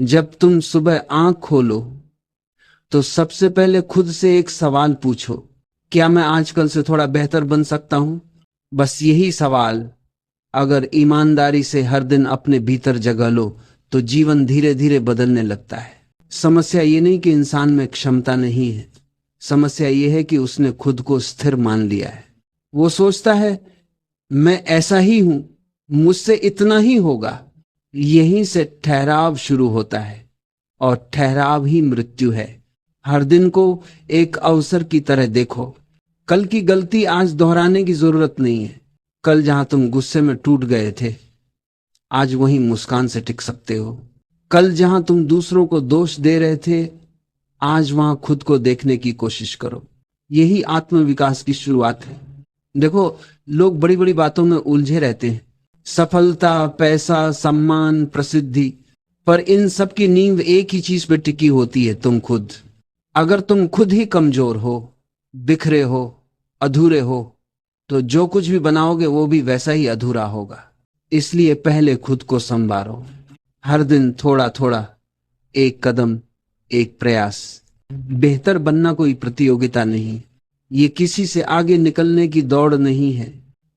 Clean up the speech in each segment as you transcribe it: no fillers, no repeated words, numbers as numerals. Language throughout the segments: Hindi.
जब तुम सुबह आंख खोलो तो सबसे पहले खुद से एक सवाल पूछो, क्या मैं आजकल से थोड़ा बेहतर बन सकता हूं? बस यही सवाल अगर ईमानदारी से हर दिन अपने भीतर जगह लो तो जीवन धीरे धीरे बदलने लगता है। समस्या ये नहीं कि इंसान में क्षमता नहीं है, समस्या ये है कि उसने खुद को स्थिर मान लिया है। वो सोचता है मैं ऐसा ही हूं, मुझसे इतना ही होगा। यहीं से ठहराव शुरू होता है और ठहराव ही मृत्यु है। हर दिन को एक अवसर की तरह देखो। कल की गलती आज दोहराने की जरूरत नहीं है। कल जहां तुम गुस्से में टूट गए थे, आज वहीं मुस्कान से टिक सकते हो। कल जहां तुम दूसरों को दोष दे रहे थे, आज वहां खुद को देखने की कोशिश करो। यही आत्मविकास की शुरुआत है। देखो, लोग बड़ी बड़ी बातों में उलझे रहते हैं, सफलता, पैसा, सम्मान, प्रसिद्धि, पर इन सब की नींव एक ही चीज पे टिकी होती है, तुम खुद। अगर तुम खुद ही कमजोर हो, बिखरे हो, अधूरे हो, तो जो कुछ भी बनाओगे वो भी वैसा ही अधूरा होगा। इसलिए पहले खुद को संवारो। हर दिन थोड़ा थोड़ा, एक कदम, एक प्रयास। बेहतर बनना कोई प्रतियोगिता नहीं, ये किसी से आगे निकलने की दौड़ नहीं है,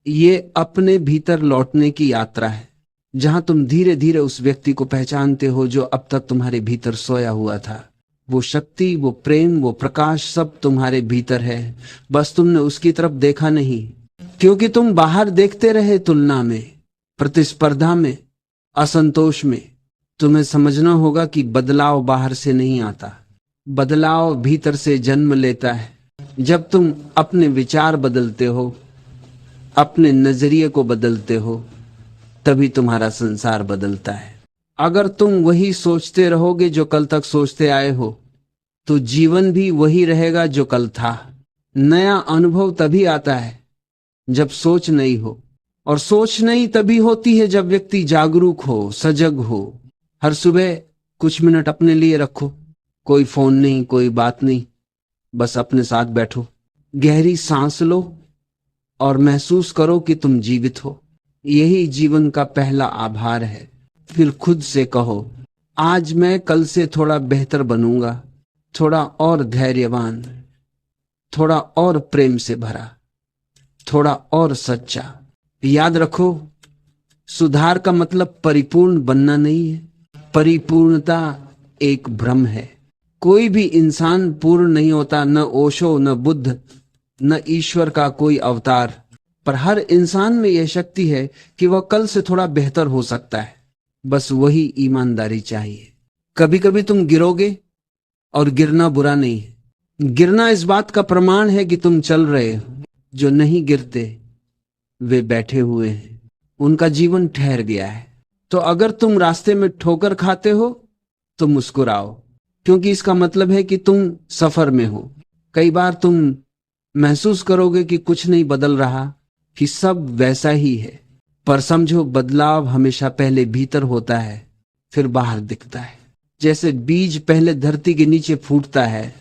ये अपने भीतर लौटने की यात्रा है, जहां तुम धीरे धीरे उस व्यक्ति को पहचानते हो जो अब तक तुम्हारे भीतर सोया हुआ था। वो शक्ति, वो प्रेम, वो प्रकाश सब तुम्हारे भीतर है, बस तुमने उसकी तरफ देखा नहीं, क्योंकि तुम बाहर देखते रहे तुलना में, प्रतिस्पर्धा में, असंतोष में। तुम्हें समझना होगा कि बदलाव बाहर से नहीं आता, बदलाव भीतर से जन्म लेता है। जब तुम अपने विचार बदलते हो, अपने नजरिए को बदलते हो, तभी तुम्हारा संसार बदलता है। अगर तुम वही सोचते रहोगे जो कल तक सोचते आए हो, तो जीवन भी वही रहेगा जो कल था। नया अनुभव तभी आता है जब सोच नई हो, और सोच नई तभी होती है जब व्यक्ति जागरूक हो, सजग हो। हर सुबह कुछ मिनट अपने लिए रखो, कोई फोन नहीं, कोई बात नहीं, बस अपने साथ बैठो, गहरी सांस लो और महसूस करो कि तुम जीवित हो। यही जीवन का पहला आभार है। फिर खुद से कहो, आज मैं कल से थोड़ा बेहतर बनूंगा, थोड़ा और धैर्यवान, थोड़ा और प्रेम से भरा, थोड़ा और सच्चा। याद रखो, सुधार का मतलब परिपूर्ण बनना नहीं है, परिपूर्णता एक भ्रम है। कोई भी इंसान पूर्ण नहीं होता, न ओशो, न बुद्ध, न ईश्वर का कोई अवतार। पर हर इंसान में यह शक्ति है कि वह कल से थोड़ा बेहतर हो सकता है, बस वही ईमानदारी चाहिए। कभी कभी तुम गिरोगे, और गिरना बुरा नहीं है। गिरना इस बात का प्रमाण है कि तुम चल रहे हो। जो नहीं गिरते वे बैठे हुए हैं, उनका जीवन ठहर गया है। तो अगर तुम रास्ते में ठोकर खाते हो तो मुस्कुराओ, क्योंकि इसका मतलब है कि तुम सफर में हो। कई बार तुम महसूस करोगे कि कुछ नहीं बदल रहा, कि सब वैसा ही है, पर समझो, बदलाव हमेशा पहले भीतर होता है, फिर बाहर दिखता है। जैसे बीज पहले धरती के नीचे फूटता है,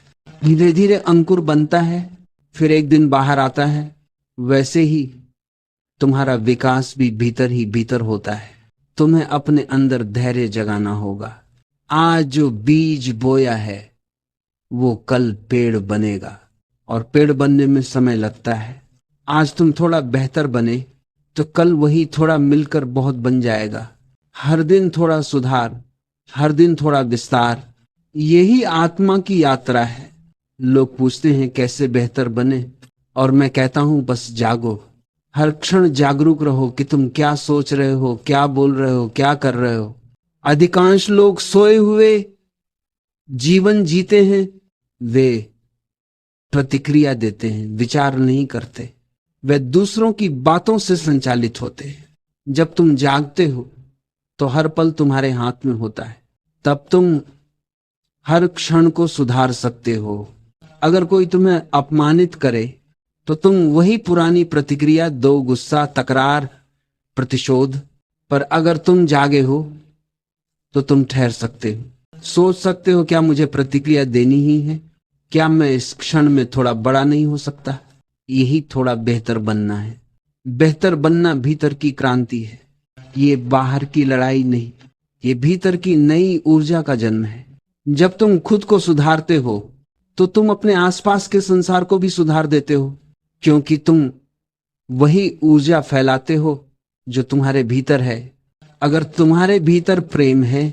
धीरे धीरे अंकुर बनता है, फिर एक दिन बाहर आता है, वैसे ही तुम्हारा विकास भी भीतर ही भीतर होता है। तुम्हें अपने अंदर धैर्य जगाना होगा। आज जो बीज बोया है वो कल पेड़ बनेगा, और पेड़ बनने में समय लगता है। आज तुम थोड़ा बेहतर बने तो कल वही थोड़ा मिलकर बहुत बन जाएगा। हर दिन थोड़ा सुधार, हर दिन थोड़ा विस्तार, यही आत्मा की यात्रा है। लोग पूछते हैं कैसे बेहतर बने, और मैं कहता हूं बस जागो। हर क्षण जागरूक रहो कि तुम क्या सोच रहे हो, क्या बोल रहे हो, क्या कर रहे हो। अधिकांश लोग सोए हुए जीवन जीते हैं, वे प्रतिक्रिया देते हैं, विचार नहीं करते। वे दूसरों की बातों से संचालित होते हैं। जब तुम जागते हो तो हर पल तुम्हारे हाथ में होता है, तब तुम हर क्षण को सुधार सकते हो। अगर कोई तुम्हें अपमानित करे तो तुम वही पुरानी प्रतिक्रिया दो, गुस्सा, तकरार, प्रतिशोध। पर अगर तुम जागे हो तो तुम ठहर सकते हो, सोच सकते हो, क्या मुझे प्रतिक्रिया देनी ही है? क्या मैं इस क्षण में थोड़ा बड़ा नहीं हो सकता? यही थोड़ा बेहतर बनना है। बेहतर बनना भीतर की क्रांति है, ये बाहर की लड़ाई नहीं। ये भीतर की नई ऊर्जा का जन्म है। जब तुम खुद को सुधारते हो तो तुम अपने आसपास के संसार को भी सुधार देते हो, क्योंकि तुम वही ऊर्जा फैलाते हो जो तुम्हारे भीतर है। अगर तुम्हारे भीतर प्रेम है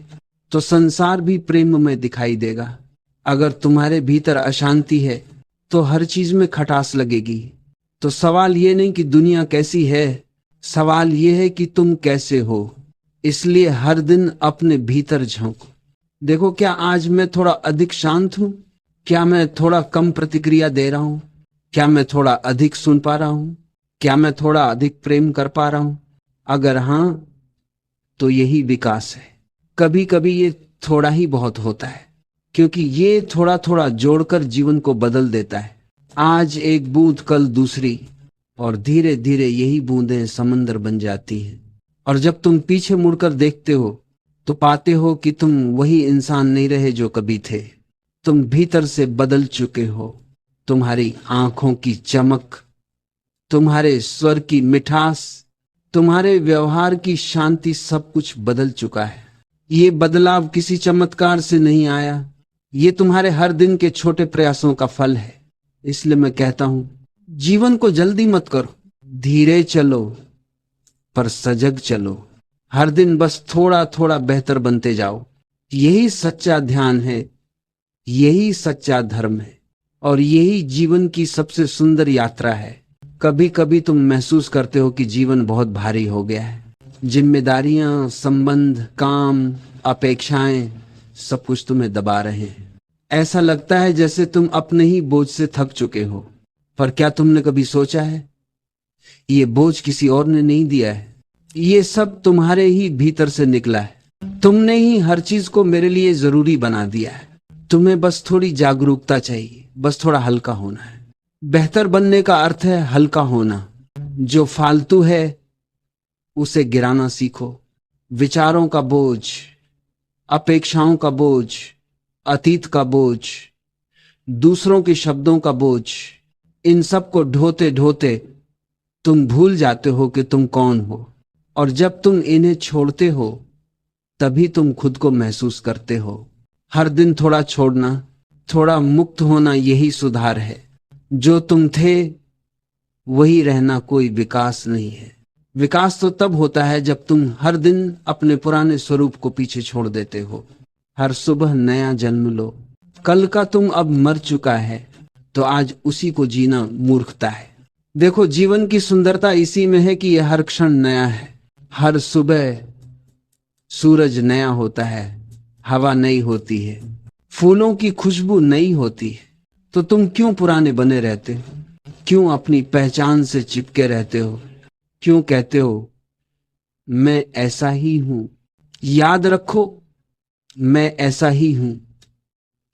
तो संसार भी प्रेम में दिखाई देगा। अगर तुम्हारे भीतर अशांति है तो हर चीज में खटास लगेगी। तो सवाल ये नहीं कि दुनिया कैसी है, सवाल ये है कि तुम कैसे हो। इसलिए हर दिन अपने भीतर झांको। देखो, क्या आज मैं थोड़ा अधिक शांत हूं? क्या मैं थोड़ा कम प्रतिक्रिया दे रहा हूं? क्या मैं थोड़ा अधिक सुन पा रहा हूं? क्या मैं थोड़ा अधिक प्रेम कर पा रहा हूं? अगर हां, तो यही विकास है। कभी कभी ये थोड़ा ही बहुत होता है, क्योंकि ये थोड़ा थोड़ा जोड़कर जीवन को बदल देता है। आज एक बूंद, कल दूसरी, और धीरे धीरे यही बूंदें समंदर बन जाती हैं। और जब तुम पीछे मुड़कर देखते हो तो पाते हो कि तुम वही इंसान नहीं रहे जो कभी थे। तुम भीतर से बदल चुके हो। तुम्हारी आंखों की चमक, तुम्हारे स्वर की मिठास, तुम्हारे व्यवहार की शांति, सब कुछ बदल चुका है। ये बदलाव किसी चमत्कार से नहीं आया, ये तुम्हारे हर दिन के छोटे प्रयासों का फल है। इसलिए मैं कहता हूं, जीवन को जल्दी मत करो, धीरे चलो पर सजग चलो। हर दिन बस थोड़ा थोड़ा बेहतर बनते जाओ। यही सच्चा ध्यान है, यही सच्चा धर्म है, और यही जीवन की सबसे सुंदर यात्रा है। कभी कभी तुम महसूस करते हो कि जीवन बहुत भारी हो गया है। जिम्मेदारियां, संबंध, काम, अपेक्षाएं, सब कुछ तुम्हें दबा रहे हैं। ऐसा लगता है जैसे तुम अपने ही बोझ से थक चुके हो। पर क्या तुमने कभी सोचा है, ये बोझ किसी और ने नहीं दिया है, ये सब तुम्हारे ही भीतर से निकला है। तुमने ही हर चीज को मेरे लिए जरूरी बना दिया है। तुम्हें बस थोड़ी जागरूकता चाहिए, बस थोड़ा हल्का होना है। बेहतर बनने का अर्थ है हल्का होना। जो फालतू है उसे गिराना सीखो। विचारों का बोझ, अपेक्षाओं का बोझ, अतीत का बोझ, दूसरों के शब्दों का बोझ, इन सब को ढोते ढोते तुम भूल जाते हो कि तुम कौन हो। और जब तुम इन्हें छोड़ते हो तभी तुम खुद को महसूस करते हो। हर दिन थोड़ा छोड़ना, थोड़ा मुक्त होना, यही सुधार है। जो तुम थे वही रहना कोई विकास नहीं है। विकास तो तब होता है जब तुम हर दिन अपने पुराने स्वरूप को पीछे छोड़ देते हो। हर सुबह नया जन्म लो। कल का तुम अब मर चुका है, तो आज उसी को जीना मूर्खता है। देखो, जीवन की सुंदरता इसी में है कि यह हर क्षण नया है। हर सुबह सूरज नया होता है, हवा नई होती है, फूलों की खुशबू नई होती है। तो तुम क्यों पुराने बने रहते हो? क्यों अपनी पहचान से चिपके रहते हो? क्यों कहते हो मैं ऐसा ही हूं? याद रखो, मैं ऐसा ही हूं।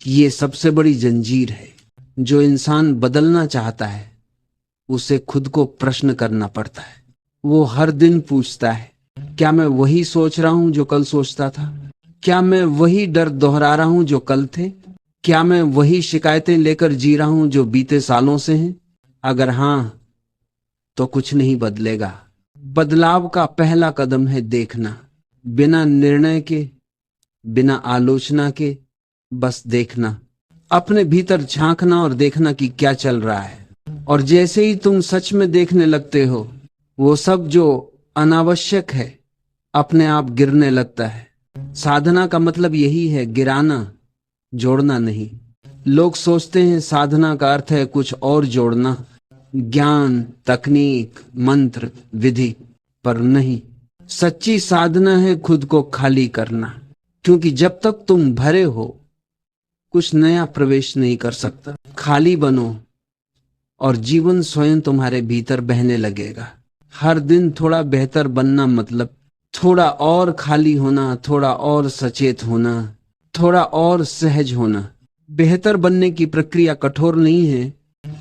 ये सबसे बड़ी जंजीर है। जो इंसान बदलना चाहता है उसे खुद को प्रश्न करना पड़ता है। वो हर दिन पूछता है, क्या मैं वही सोच रहा हूं जो कल सोचता था? क्या मैं वही डर दोहरा रहा हूं जो कल थे? क्या मैं वही शिकायतें लेकर जी रहा हूं जो बीते सालों से हैं? अगर हां, तो कुछ नहीं बदलेगा। बदलाव का पहला कदम है देखना। बिना निर्णय के, बिना आलोचना के, बस देखना। अपने भीतर झांकना और देखना कि क्या चल रहा है। और जैसे ही तुम सच में देखने लगते हो, वो सब जो अनावश्यक है अपने आप गिरने लगता है। साधना का मतलब यही है, गिराना, जोड़ना नहीं। लोग सोचते हैं साधना का अर्थ है कुछ और जोड़ना, ज्ञान, तकनीक, मंत्र, विधि, पर नहीं। सच्ची साधना है खुद को खाली करना, क्योंकि जब तक तुम भरे हो कुछ नया प्रवेश नहीं कर सकता। खाली बनो और जीवन स्वयं तुम्हारे भीतर बहने लगेगा। हर दिन थोड़ा बेहतर बनना मतलब थोड़ा और खाली होना, थोड़ा और सचेत होना, थोड़ा और सहज होना। बेहतर बनने की प्रक्रिया कठोर नहीं है।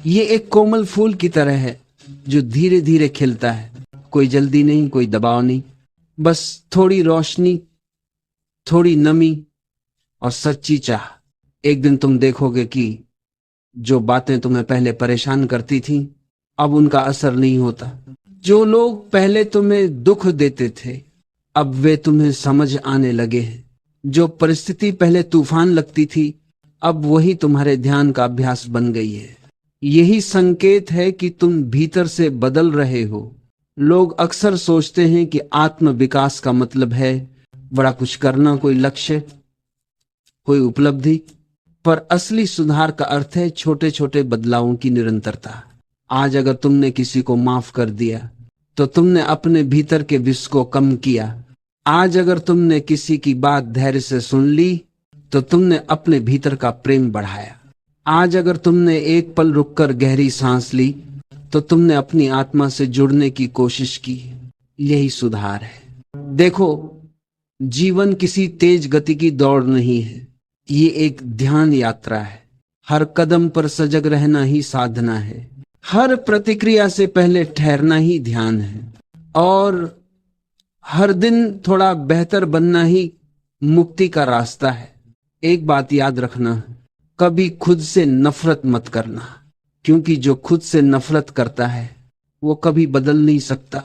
ये एक कोमल फूल की तरह है जो धीरे धीरे खिलता है। कोई जल्दी नहीं, कोई दबाव नहीं, बस थोड़ी रोशनी, थोड़ी नमी और सच्ची चाह। एक दिन तुम देखोगे कि जो बातें तुम्हें पहले परेशान करती थीं, अब उनका असर नहीं होता। जो लोग पहले तुम्हें दुख देते थे, अब वे तुम्हें समझ आने लगे हैं। जो परिस्थिति पहले तूफान लगती थी, अब वही तुम्हारे ध्यान का अभ्यास बन गई है। यही संकेत है कि तुम भीतर से बदल रहे हो। लोग अक्सर सोचते हैं कि आत्म विकास का मतलब है बड़ा कुछ करना, कोई लक्ष्य, कोई उपलब्धि, पर असली सुधार का अर्थ है छोटे छोटे बदलावों की निरंतरता। आज अगर तुमने किसी को माफ कर दिया तो तुमने अपने भीतर के विष को कम किया। आज अगर तुमने किसी की बात धैर्य से सुन ली तो तुमने अपने भीतर का प्रेम बढ़ाया। आज अगर तुमने एक पल रुककर गहरी सांस ली तो तुमने अपनी आत्मा से जुड़ने की कोशिश की। यही सुधार है। देखो, जीवन किसी तेज गति की दौड़ नहीं है, ये एक ध्यान यात्रा है। हर कदम पर सजग रहना ही साधना है। हर प्रतिक्रिया से पहले ठहरना ही ध्यान है। और हर दिन थोड़ा बेहतर बनना ही मुक्ति का रास्ता है। एक बात याद रखना, कभी खुद से नफरत मत करना, क्योंकि जो खुद से नफरत करता है वो कभी बदल नहीं सकता।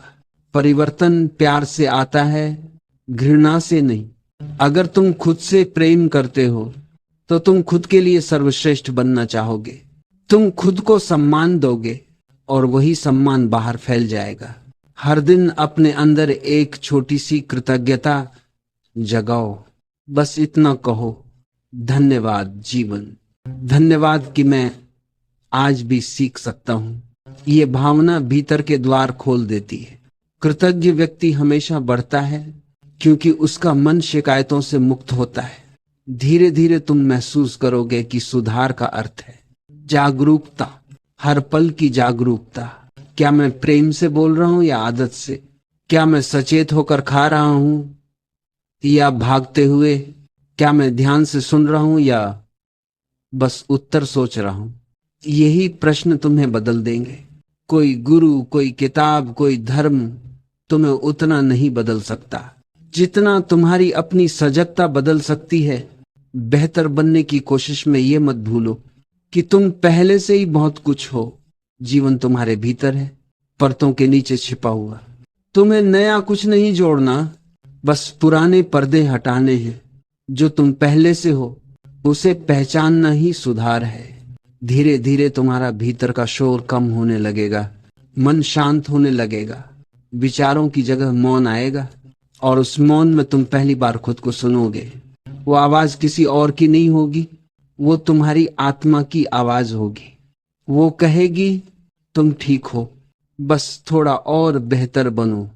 परिवर्तन प्यार से आता है, घृणा से नहीं। अगर तुम खुद से प्रेम करते हो तो तुम खुद के लिए सर्वश्रेष्ठ बनना चाहोगे। तुम खुद को सम्मान दोगे और वही सम्मान बाहर फैल जाएगा। हर दिन अपने अंदर एक छोटी सी कृतज्ञता जगाओ। बस इतना कहो, धन्यवाद जीवन, धन्यवाद कि मैं आज भी सीख सकता हूं। ये भावना भीतर के द्वार खोल देती है। कृतज्ञ व्यक्ति हमेशा बढ़ता है क्योंकि उसका मन शिकायतों से मुक्त होता है। धीरे धीरे तुम महसूस करोगे कि सुधार का अर्थ है जागरूकता, हर पल की जागरूकता। क्या मैं प्रेम से बोल रहा हूं या आदत से? क्या मैं सचेत होकर खा रहा हूं या भागते हुए? क्या मैं ध्यान से सुन रहा हूं या बस उत्तर सोच रहा हूं? यही प्रश्न तुम्हें बदल देंगे। कोई गुरु, कोई किताब, कोई धर्म तुम्हें उतना नहीं बदल सकता जितना तुम्हारी अपनी सजगता बदल सकती है। बेहतर बनने की कोशिश में ये मत भूलो कि तुम पहले से ही बहुत कुछ हो। जीवन तुम्हारे भीतर है, परतों के नीचे छिपा हुआ। तुम्हें नया कुछ नहीं जोड़ना, बस पुराने पर्दे हटाने हैं। जो तुम पहले से हो उसे पहचानना ही सुधार है। धीरे धीरे तुम्हारा भीतर का शोर कम होने लगेगा, मन शांत होने लगेगा, विचारों की जगह मौन आएगा और उस मौन में तुम पहली बार खुद को सुनोगे। वो आवाज किसी और की नहीं होगी, वो तुम्हारी आत्मा की आवाज होगी। वो कहेगी तुम ठीक हो, बस थोड़ा और बेहतर बनो,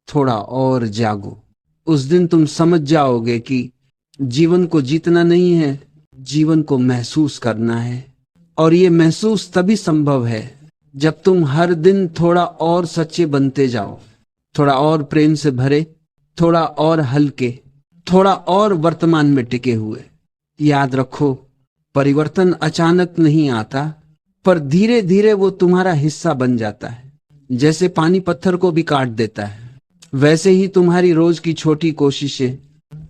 थोड़ा और जागो। उस दिन तुम समझ जाओगे कि जीवन को जीतना नहीं है, जीवन को महसूस करना है। और ये महसूस तभी संभव है जब तुम हर दिन थोड़ा और सच्चे बनते जाओ, थोड़ा और प्रेम से भरे, थोड़ा और हल्के, थोड़ा और वर्तमान में टिके हुए। याद रखो, परिवर्तन अचानक नहीं आता, पर धीरे धीरे वो तुम्हारा हिस्सा बन जाता है। जैसे पानी पत्थर को भी काट देता है, वैसे ही तुम्हारी रोज की छोटी कोशिशें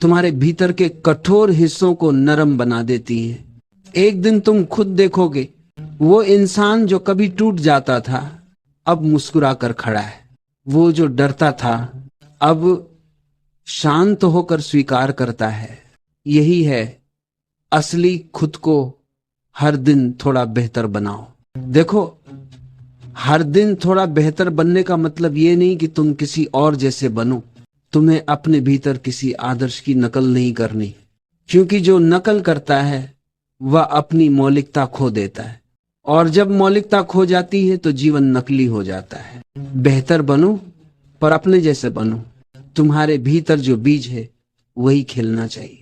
तुम्हारे भीतर के कठोर हिस्सों को नरम बना देती हैं। एक दिन तुम खुद देखोगे, वो इंसान जो कभी टूट जाता था अब मुस्कुरा कर खड़ा है। वो जो डरता था अब शांत होकर स्वीकार करता है। यही है असली खुद को हर दिन थोड़ा बेहतर बनाओ। देखो, हर दिन थोड़ा बेहतर बनने का मतलब ये नहीं कि तुम किसी और जैसे बनो। तुम्हें अपने भीतर किसी आदर्श की नकल नहीं करनी, क्योंकि जो नकल करता है वह अपनी मौलिकता खो देता है, और जब मौलिकता खो जाती है तो जीवन नकली हो जाता है। बेहतर बनो, पर अपने जैसे बनो। तुम्हारे भीतर जो बीज है वही खिलना चाहिए।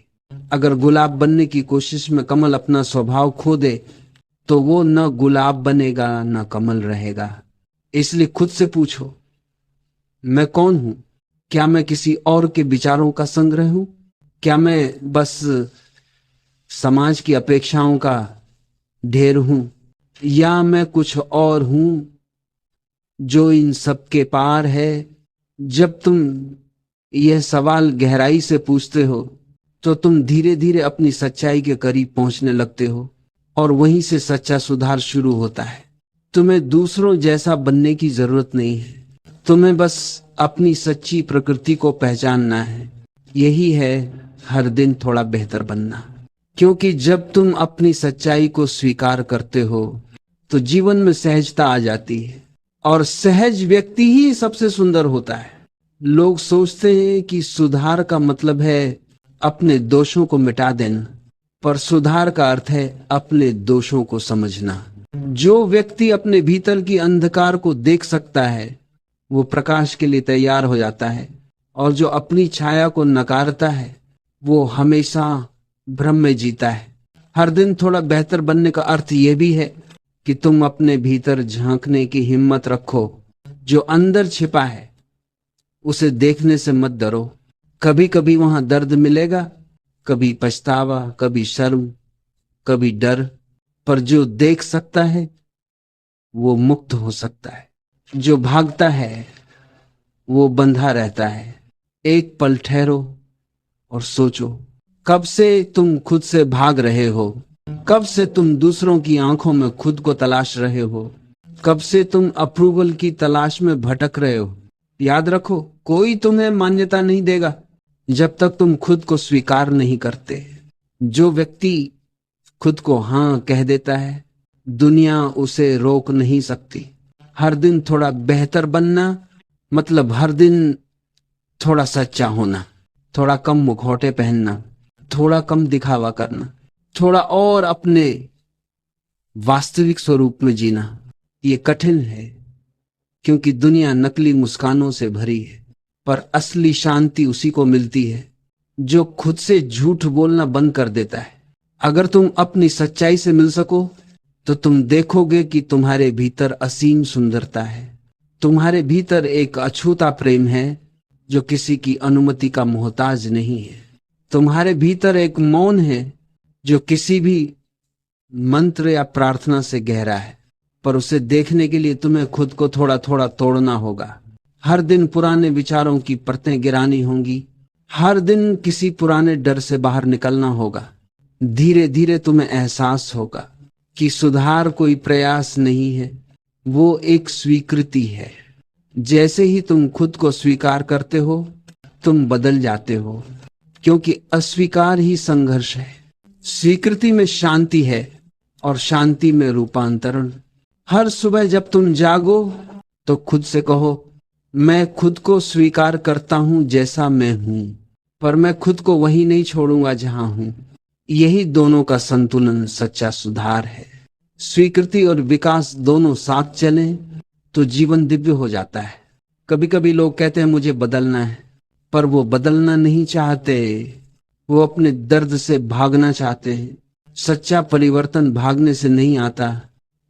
अगर गुलाब बनने की कोशिश में कमल अपना स्वभाव खो दे तो वो न गुलाब बनेगा न कमल रहेगा। इसलिए खुद से पूछो, मैं कौन हूं? क्या मैं किसी और के विचारों का संग्रह हूं? क्या मैं बस समाज की अपेक्षाओं का ढेर हूं, या मैं कुछ और हूं जो इन सब के पार है? जब तुम यह सवाल गहराई से पूछते हो तो तुम धीरे धीरे अपनी सच्चाई के करीब पहुंचने लगते हो, और वहीं से सच्चा सुधार शुरू होता है। तुम्हें दूसरों जैसा बनने की जरूरत नहीं है, तुम्हें बस अपनी सच्ची प्रकृति को पहचानना है। यही है हर दिन थोड़ा बेहतर बनना। क्योंकि जब तुम अपनी सच्चाई को स्वीकार करते हो तो जीवन में सहजता आ जाती है, और सहज व्यक्ति ही सबसे सुंदर होता है। लोग सोचते हैं कि सुधार का मतलब है अपने दोषों को मिटा देना, पर सुधार का अर्थ है अपने दोषों को समझना। जो व्यक्ति अपने भीतर की अंधकार को देख सकता है वो प्रकाश के लिए तैयार हो जाता है, और जो अपनी छाया को नकारता है वो हमेशा भ्रम में जीता है। हर दिन थोड़ा बेहतर बनने का अर्थ यह भी है कि तुम अपने भीतर झांकने की हिम्मत रखो। जो अंदर छिपा है उसे देखने से मत डरो। कभी कभी वहां दर्द मिलेगा, कभी पछतावा, कभी शर्म, कभी डर, पर जो देख सकता है वो मुक्त हो सकता है। जो भागता है वो बंधा रहता है। एक पल ठहरो और सोचो, कब से तुम खुद से भाग रहे हो? कब से तुम दूसरों की आंखों में खुद को तलाश रहे हो? कब से तुम अप्रूवल की तलाश में भटक रहे हो? याद रखो, कोई तुम्हें मान्यता नहीं देगा जब तक तुम खुद को स्वीकार नहीं करते। जो व्यक्ति खुद को हां कह देता है, दुनिया उसे रोक नहीं सकती। हर दिन थोड़ा बेहतर बनना मतलब हर दिन थोड़ा सच्चा होना, थोड़ा कम मुखौटे पहनना, थोड़ा कम दिखावा करना, थोड़ा और अपने वास्तविक स्वरूप में जीना। ये कठिन है क्योंकि दुनिया नकली मुस्कानों से भरी है, पर असली शांति उसी को मिलती है जो खुद से झूठ बोलना बंद कर देता है। अगर तुम अपनी सच्चाई से मिल सको तो तुम देखोगे कि तुम्हारे भीतर असीम सुंदरता है। तुम्हारे भीतर एक अछूता प्रेम है जो किसी की अनुमति का मोहताज नहीं है। तुम्हारे भीतर एक मौन है जो किसी भी मंत्र या प्रार्थना से गहरा है, पर उसे देखने के लिए तुम्हें खुद को थोड़ा थोड़ा तोड़ना होगा। हर दिन पुराने विचारों की परतें गिरानी होंगी। हर दिन किसी पुराने डर से बाहर निकलना होगा। धीरे धीरे तुम्हें एहसास होगा कि सुधार कोई प्रयास नहीं है, वो एक स्वीकृति है। जैसे ही तुम खुद को स्वीकार करते हो तुम बदल जाते हो, क्योंकि अस्वीकार ही संघर्ष है। स्वीकृति में शांति है और शांति में रूपांतरण। हर सुबह जब तुम जागो तो खुद से कहो, मैं खुद को स्वीकार करता हूं जैसा मैं हूं, पर मैं खुद को वहीं नहीं छोड़ूंगा जहां हूं। यही दोनों का संतुलन सच्चा सुधार है। स्वीकृति और विकास दोनों साथ चलें तो जीवन दिव्य हो जाता है। कभी कभी लोग कहते हैं मुझे बदलना है, पर वो बदलना नहीं चाहते, वो अपने दर्द से भागना चाहते हैं। सच्चा परिवर्तन भागने से नहीं आता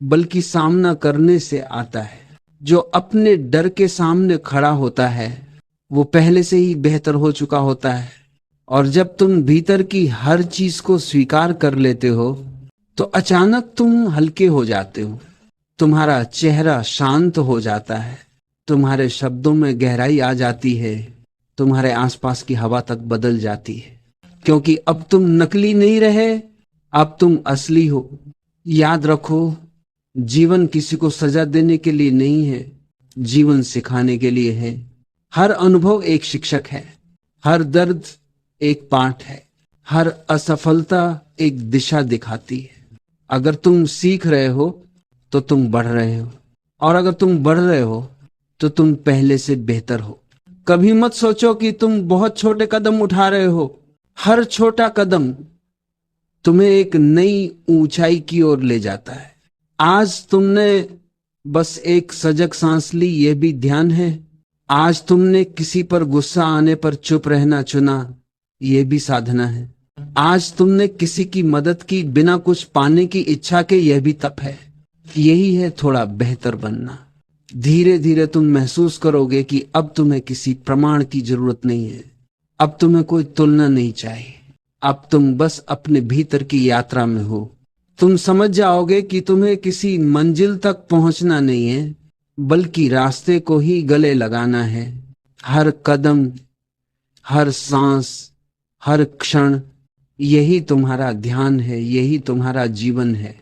बल्कि सामना करने से आता है। जो अपने डर के सामने खड़ा होता है वो पहले से ही बेहतर हो चुका होता है। और जब तुम भीतर की हर चीज को स्वीकार कर लेते हो तो अचानक तुम हल्के हो जाते हो। तुम्हारा चेहरा शांत हो जाता है, तुम्हारे शब्दों में गहराई आ जाती है, तुम्हारे आसपास की हवा तक बदल जाती है, क्योंकि अब तुम नकली नहीं रहे, अब तुम असली हो। याद रखो, जीवन किसी को सजा देने के लिए नहीं है, जीवन सिखाने के लिए है। हर अनुभव एक शिक्षक है, हर दर्द एक पाठ है, हर असफलता एक दिशा दिखाती है। अगर तुम सीख रहे हो तो तुम बढ़ रहे हो, और अगर तुम बढ़ रहे हो तो तुम पहले से बेहतर हो। कभी मत सोचो कि तुम बहुत छोटे कदम उठा रहे हो। हर छोटा कदम तुम्हें एक नई ऊंचाई की ओर ले जाता है। आज तुमने बस एक सजग सांस ली, यह भी ध्यान है। आज तुमने किसी पर गुस्सा आने पर चुप रहना चुना, यह भी साधना है। आज तुमने किसी की मदद की बिना कुछ पाने की इच्छा के, यह भी तप है। यही है थोड़ा बेहतर बनना। धीरे धीरे तुम महसूस करोगे कि अब तुम्हें किसी प्रमाण की जरूरत नहीं है, अब तुम्हें कोई तुलना नहीं चाहिए। अब तुम बस अपने भीतर की यात्रा में हो। तुम समझ जाओगे कि तुम्हें किसी मंजिल तक पहुंचना नहीं है, बल्कि रास्ते को ही गले लगाना है। हर कदम, हर सांस, हर क्षण, यही तुम्हारा ध्यान है, यही तुम्हारा जीवन है।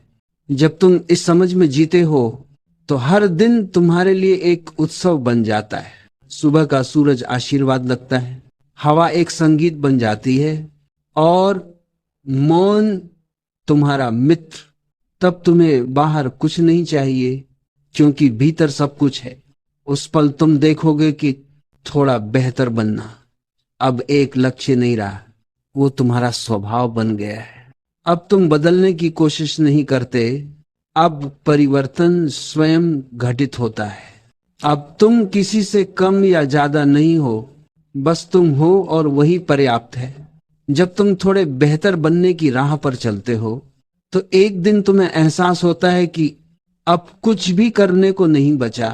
जब तुम इस समझ में जीते हो तो हर दिन तुम्हारे लिए एक उत्सव बन जाता है। सुबह का सूरज आशीर्वाद लगता है, हवा एक संगीत बन जाती है और मौन तुम्हारा मित्र। तब तुम्हें बाहर कुछ नहीं चाहिए, क्योंकि भीतर सब कुछ है। उस पल तुम देखोगे कि थोड़ा बेहतर बनना अब एक लक्ष्य नहीं रहा, वो तुम्हारा स्वभाव बन गया है। अब तुम बदलने की कोशिश नहीं करते, अब परिवर्तन स्वयं घटित होता है। अब तुम किसी से कम या ज्यादा नहीं हो, बस तुम हो और वही पर्याप्त है। जब तुम थोड़े बेहतर बनने की राह पर चलते हो तो एक दिन तुम्हें एहसास होता है कि अब कुछ भी करने को नहीं बचा,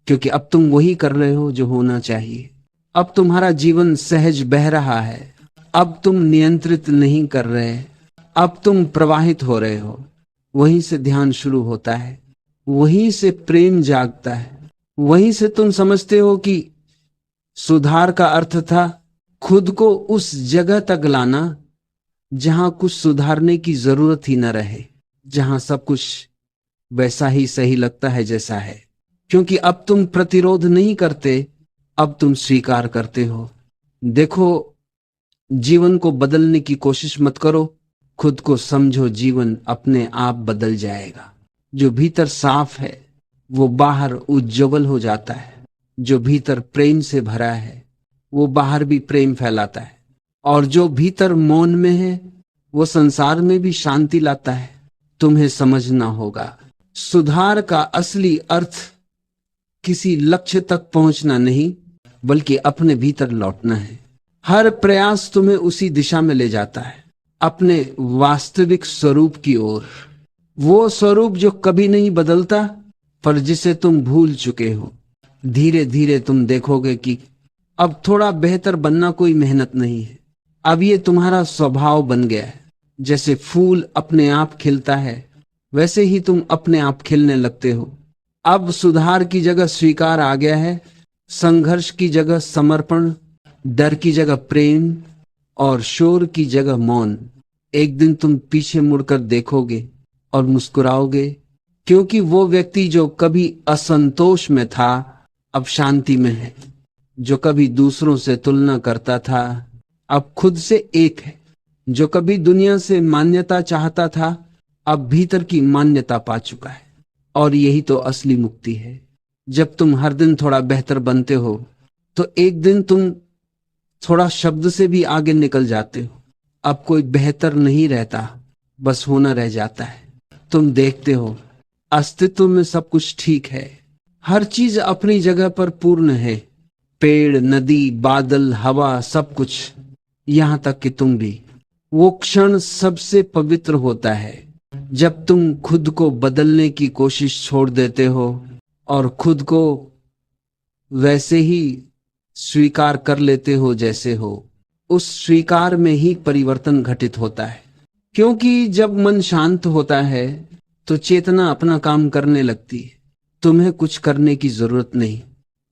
क्योंकि अब तुम वही कर रहे हो जो होना चाहिए। अब तुम्हारा जीवन सहज बह रहा है, अब तुम नियंत्रित नहीं कर रहे, अब तुम प्रवाहित हो रहे हो। वहीं से ध्यान शुरू होता है, वहीं से प्रेम जागता है, वहीं से तुम समझते हो कि सुधार का अर्थ था खुद को उस जगह तक लाना जहां कुछ सुधारने की जरूरत ही न रहे, जहां सब कुछ वैसा ही सही लगता है जैसा है। क्योंकि अब तुम प्रतिरोध नहीं करते, अब तुम स्वीकार करते हो। देखो, जीवन को बदलने की कोशिश मत करो, खुद को समझो, जीवन अपने आप बदल जाएगा। जो भीतर साफ है वो बाहर उज्ज्वल हो जाता है, जो भीतर प्रेम से भरा है वो बाहर भी प्रेम फैलाता है, और जो भीतर मौन में है वो संसार में भी शांति लाता है। तुम्हें समझना होगा, सुधार का असली अर्थ किसी लक्ष्य तक पहुंचना नहीं, बल्कि अपने भीतर लौटना है। हर प्रयास तुम्हें उसी दिशा में ले जाता है, अपने वास्तविक स्वरूप की ओर। वो स्वरूप जो कभी नहीं बदलता, पर जिसे तुम भूल चुके हो। धीरे धीरे तुम देखोगे कि अब थोड़ा बेहतर बनना कोई मेहनत नहीं है, अब ये तुम्हारा स्वभाव बन गया है। जैसे फूल अपने आप खिलता है, वैसे ही तुम अपने आप खिलने लगते हो। अब सुधार की जगह स्वीकार आ गया है, संघर्ष की जगह समर्पण, डर की जगह प्रेम और शोर की जगह मौन। एक दिन तुम पीछे मुड़कर देखोगे और मुस्कुराओगे, क्योंकि वो व्यक्ति जो कभी असंतोष में था अब शांति में है, जो कभी दूसरों से तुलना करता था अब खुद से एक है, जो कभी दुनिया से मान्यता चाहता था अब भीतर की मान्यता पा चुका है। और यही तो असली मुक्ति है। जब तुम हर दिन थोड़ा बेहतर बनते हो तो एक दिन तुम थोड़ा शब्द से भी आगे निकल जाते हो। अब कोई बेहतर नहीं रहता, बस होना रह जाता है। तुम देखते हो अस्तित्व में सब कुछ ठीक है, हर चीज अपनी जगह पर पूर्ण है, पेड़, नदी, बादल, हवा, सब कुछ, यहां तक कि तुम भी। वो क्षण सबसे पवित्र होता है जब तुम खुद को बदलने की कोशिश छोड़ देते हो और खुद को वैसे ही स्वीकार कर लेते हो जैसे हो। उस स्वीकार में ही परिवर्तन घटित होता है, क्योंकि जब मन शांत होता है तो चेतना अपना काम करने लगती है। तुम्हें कुछ करने की जरूरत नहीं,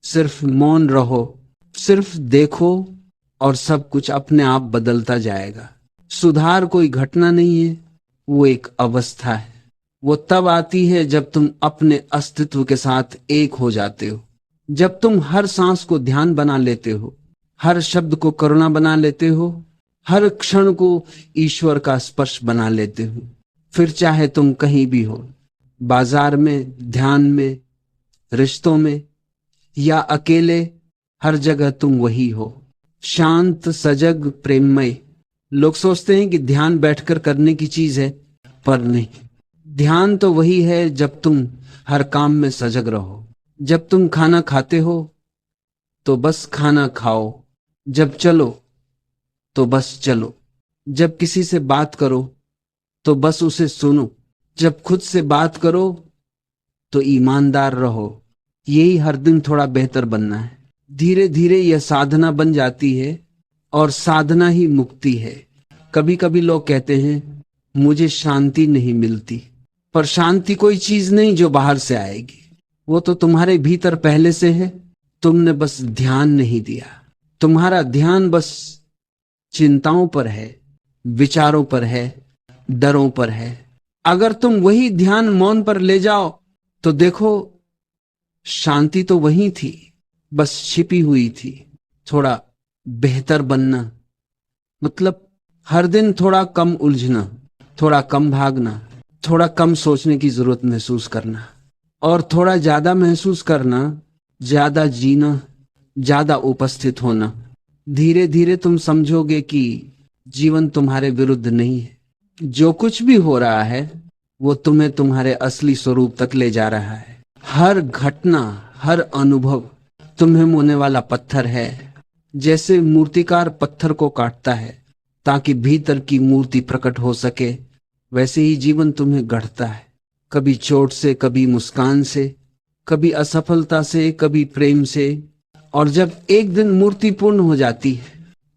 सिर्फ मौन रहो, सिर्फ देखो, और सब कुछ अपने आप बदलता जाएगा। सुधार कोई घटना नहीं है, वो एक अवस्था है। वो तब आती है जब तुम अपने अस्तित्व के साथ एक हो जाते हो, जब तुम हर सांस को ध्यान बना लेते हो, हर शब्द को करुणा बना लेते हो, हर क्षण को ईश्वर का स्पर्श बना लेते हो। फिर चाहे तुम कहीं भी हो, बाजार में, ध्यान में, रिश्तों में या अकेले, हर जगह तुम वही हो, शांत, सजग, प्रेममय। लोग सोचते हैं कि ध्यान बैठकर करने की चीज है, पर नहीं। ध्यान तो वही है जब तुम हर काम में सजग रहो। जब तुम खाना खाते हो तो बस खाना खाओ, जब चलो तो बस चलो, जब किसी से बात करो तो बस उसे सुनो, जब खुद से बात करो तो ईमानदार रहो। यही हर दिन थोड़ा बेहतर बनना है। धीरे धीरे यह साधना बन जाती है, और साधना ही मुक्ति है। कभी कभी लोग कहते हैं मुझे शांति नहीं मिलती, पर शांति कोई चीज नहीं जो बाहर से आएगी, वो तो तुम्हारे भीतर पहले से है, तुमने बस ध्यान नहीं दिया। तुम्हारा ध्यान बस चिंताओं पर है, विचारों पर है, डरों पर है। अगर तुम वही ध्यान मौन पर ले जाओ तो देखो शांति तो वहीं थी, बस छिपी हुई थी। थोड़ा बेहतर बनना मतलब हर दिन थोड़ा कम उलझना, थोड़ा कम भागना, थोड़ा कम सोचने की जरूरत महसूस करना, और थोड़ा ज्यादा महसूस करना, ज्यादा जीना, ज्यादा उपस्थित होना। धीरे धीरे तुम समझोगे कि जीवन तुम्हारे विरुद्ध नहीं है। जो कुछ भी हो रहा है वो तुम्हें तुम्हारे असली स्वरूप तक ले जा रहा है। हर घटना, हर अनुभव तुम्हें मोने वाला पत्थर है। जैसे मूर्तिकार पत्थर को काटता है ताकि भीतर की मूर्ति प्रकट हो सके, वैसे ही जीवन तुम्हें गढ़ता है। कभी चोट से, कभी मुस्कान से, कभी असफलता से, कभी प्रेम से। और जब एक दिन मूर्ति पूर्ण हो जाती है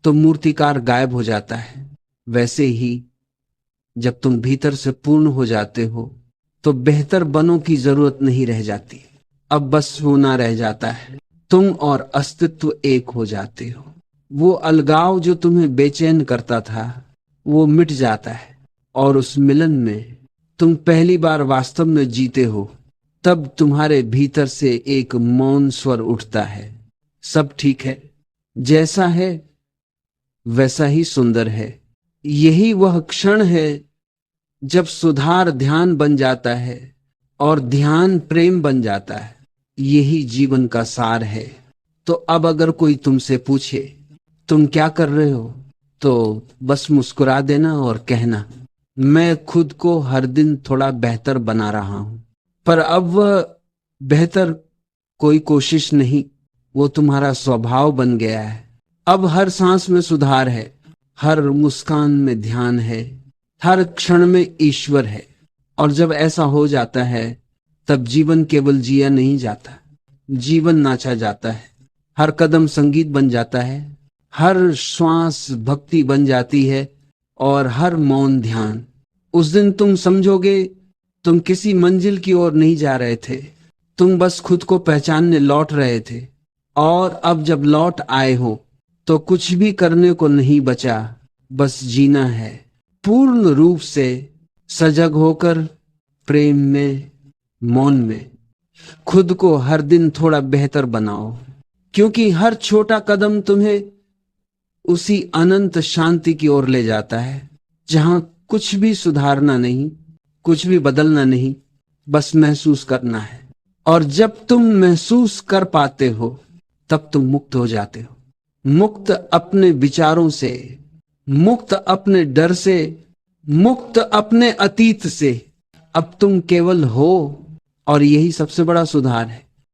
तो मूर्तिकार गायब हो जाता है। वैसे ही जब तुम भीतर से पूर्ण हो जाते हो तो बेहतर बनों की जरूरत नहीं रह जाती। अब बस होना रह जाता है। तुम और अस्तित्व एक हो जाते हो। वो अलगाव जो तुम्हें बेचैन करता था वो मिट जाता है, और उस मिलन में तुम पहली बार वास्तव में जीते हो। तब तुम्हारे भीतर से एक मौन स्वर उठता है, सब ठीक है, जैसा है वैसा ही सुंदर है। यही वह क्षण है जब सुधार ध्यान बन जाता है और ध्यान प्रेम बन जाता है। यही जीवन का सार है। तो अब अगर कोई तुमसे पूछे तुम क्या कर रहे हो, तो बस मुस्कुरा देना और कहना, मैं खुद को हर दिन थोड़ा बेहतर बना रहा हूं। पर अब वह बेहतर कोई कोशिश नहीं, वो तुम्हारा स्वभाव बन गया है। अब हर सांस में सुधार है, हर मुस्कान में ध्यान है, हर क्षण में ईश्वर है। और जब ऐसा हो जाता है तब जीवन केवल जिया नहीं जाता, जीवन नाचा जाता है। हर कदम संगीत बन जाता है, हर श्वास भक्ति बन जाती है, और हर मौन ध्यान। उस दिन तुम समझोगे तुम किसी मंजिल की ओर नहीं जा रहे थे, तुम बस खुद को पहचानने लौट रहे थे। और अब जब लौट आए हो तो कुछ भी करने को नहीं बचा, बस जीना है पूर्ण रूप से, सजग होकर, प्रेम में, मौन में। खुद को हर दिन थोड़ा बेहतर बनाओ, क्योंकि हर छोटा कदम तुम्हें उसी अनंत शांति की ओर ले जाता है जहां कुछ भी सुधारना नहीं, कुछ भी बदलना नहीं, बस महसूस करना है। और जब तुम महसूस कर पाते हो तब तुम मुक्त हो जाते हो। मुक्त अपने विचारों से, मुक्त अपने डर से, मुक्त अपने अतीत से। अब तुम केवल हो, और यही सबसे बड़ा सुधार है।